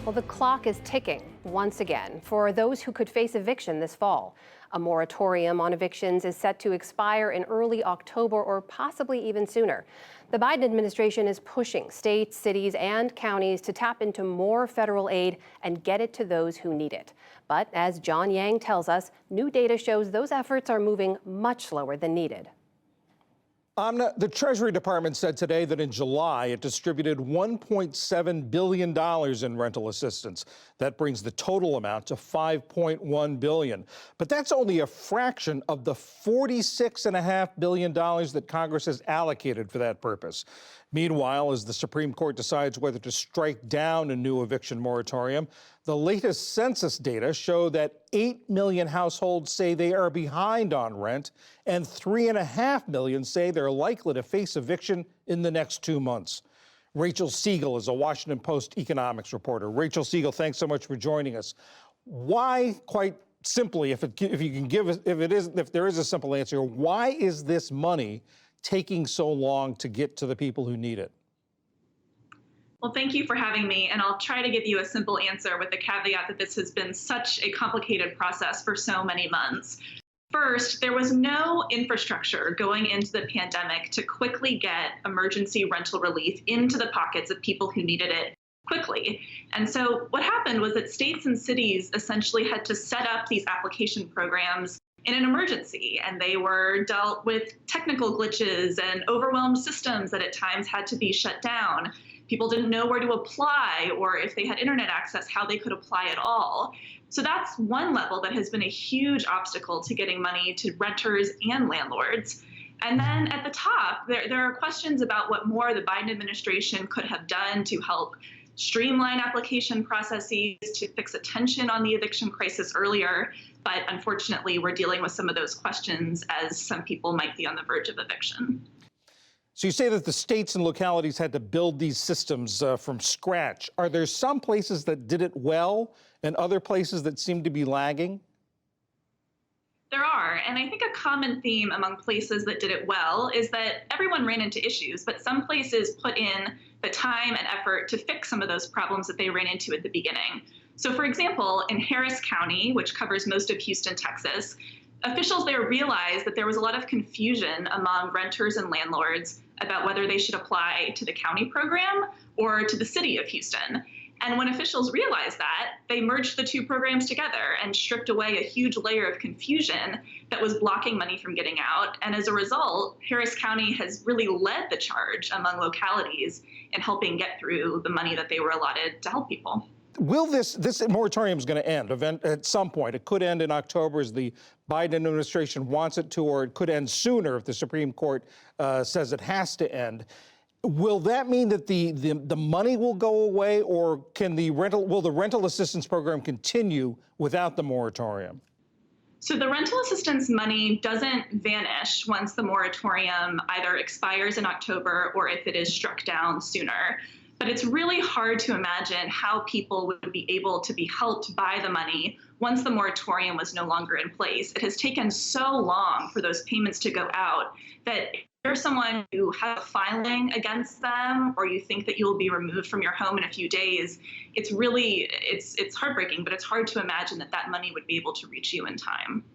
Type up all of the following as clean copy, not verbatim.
Well, the clock is ticking once again for those who could face eviction this fall. A moratorium on evictions is set to expire in early October or possibly even sooner. The Biden administration is pushing states, cities, and counties to tap into more federal aid and get it to those who need it. But as John Yang tells us, new data shows those efforts are moving much slower than needed. The Treasury Department said today that in July it distributed $1.7 billion in rental assistance. That brings the total amount to $5.1 billion. But that's only a fraction of the $46.5 billion that Congress has allocated for that purpose. Meanwhile, as the Supreme Court decides whether to strike down a new eviction moratorium, the latest census data show that 8 million households say they are behind on rent, and 3.5 million say they're likely to face eviction in the next 2 months. Rachel Siegel is a Washington Post economics reporter. Rachel Siegel, thanks so much for joining us. Why, quite simply, if there is a simple answer, why is this money taking so long to get to the people who need it? Well, thank you for having me, and I'll try to give you a simple answer with the caveat that this has been such a complicated process for so many months. First, there was no infrastructure going into the pandemic to quickly get emergency rental relief into the pockets of people who needed it quickly. And so what happened was that states and cities essentially had to set up these application programs in an emergency, and they were dealt with technical glitches and overwhelmed systems that at times had to be shut down. People didn't know where to apply, or if they had internet access, how they could apply at all. So that's one level that has been a huge obstacle to getting money to renters and landlords. And then at the top, there are questions about what more the Biden administration could have done to help streamline application processes, to fix attention on the eviction crisis earlier. But unfortunately, we're dealing with some of those questions as some people might be on the verge of eviction. So you say that the states and localities had to build these systems from scratch. Are there some places that did it well and other places that seem to be lagging? There are, and I think a common theme among places that did it well is that everyone ran into issues, but some places put in the time and effort to fix some of those problems that they ran into at the beginning. So for example, in Harris County, which covers most of Houston, Texas, officials there realized that there was a lot of confusion among renters and landlords about whether they should apply to the county program or to the city of Houston. And when officials realized that, they merged the two programs together and stripped away a huge layer of confusion that was blocking money from getting out. And as a result, Harris County has really led the charge among localities in helping get through the money that they were allotted to help people. Will this moratorium is going to end at some point? It could end in October as the Biden administration wants it to, or it could end sooner if the Supreme Court says it has to end. Will that mean that the money will go away, or will the rental assistance program continue without the moratorium? So the rental assistance money doesn't vanish once the moratorium either expires in October or if it is struck down sooner. But it's really hard to imagine how people would be able to be helped by the money once the moratorium was no longer in place. It has taken so long for those payments to go out that if you're someone who has a filing against them, or you think that you will be removed from your home in a few days, it's heartbreaking, but it's hard to imagine that that money would be able to reach you in time.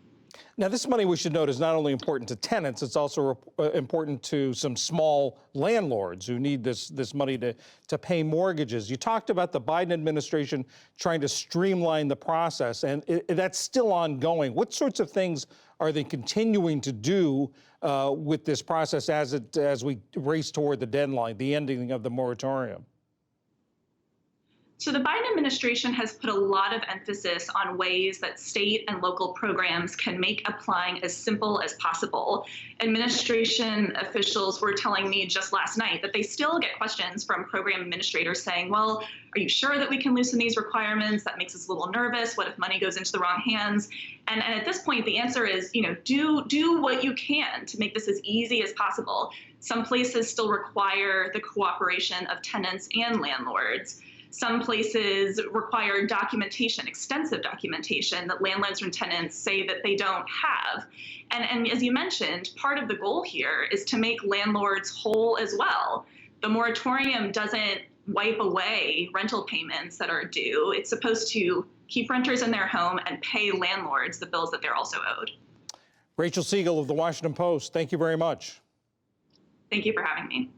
Now, this money, we should note, is not only important to tenants, it's also important to some small landlords who need this money to pay mortgages. You talked about the Biden administration trying to streamline the process, and that's still ongoing. What sorts of things are they continuing to do with this process as we race toward the deadline, the ending of the moratorium? So the Biden administration has put a lot of emphasis on ways that state and local programs can make applying as simple as possible. Administration officials were telling me just last night that they still get questions from program administrators saying, well, are you sure that we can loosen these requirements? That makes us a little nervous. What if money goes into the wrong hands? And at this point, the answer is, do what you can to make this as easy as possible. Some places still require the cooperation of tenants and landlords. Some places require documentation, extensive documentation that landlords and tenants say that they don't have. And as you mentioned, part of the goal here is to make landlords whole as well. The moratorium doesn't wipe away rental payments that are due. It's supposed to keep renters in their home and pay landlords the bills that they're also owed. Rachel Siegel of the Washington Post, thank you very much. Thank you for having me.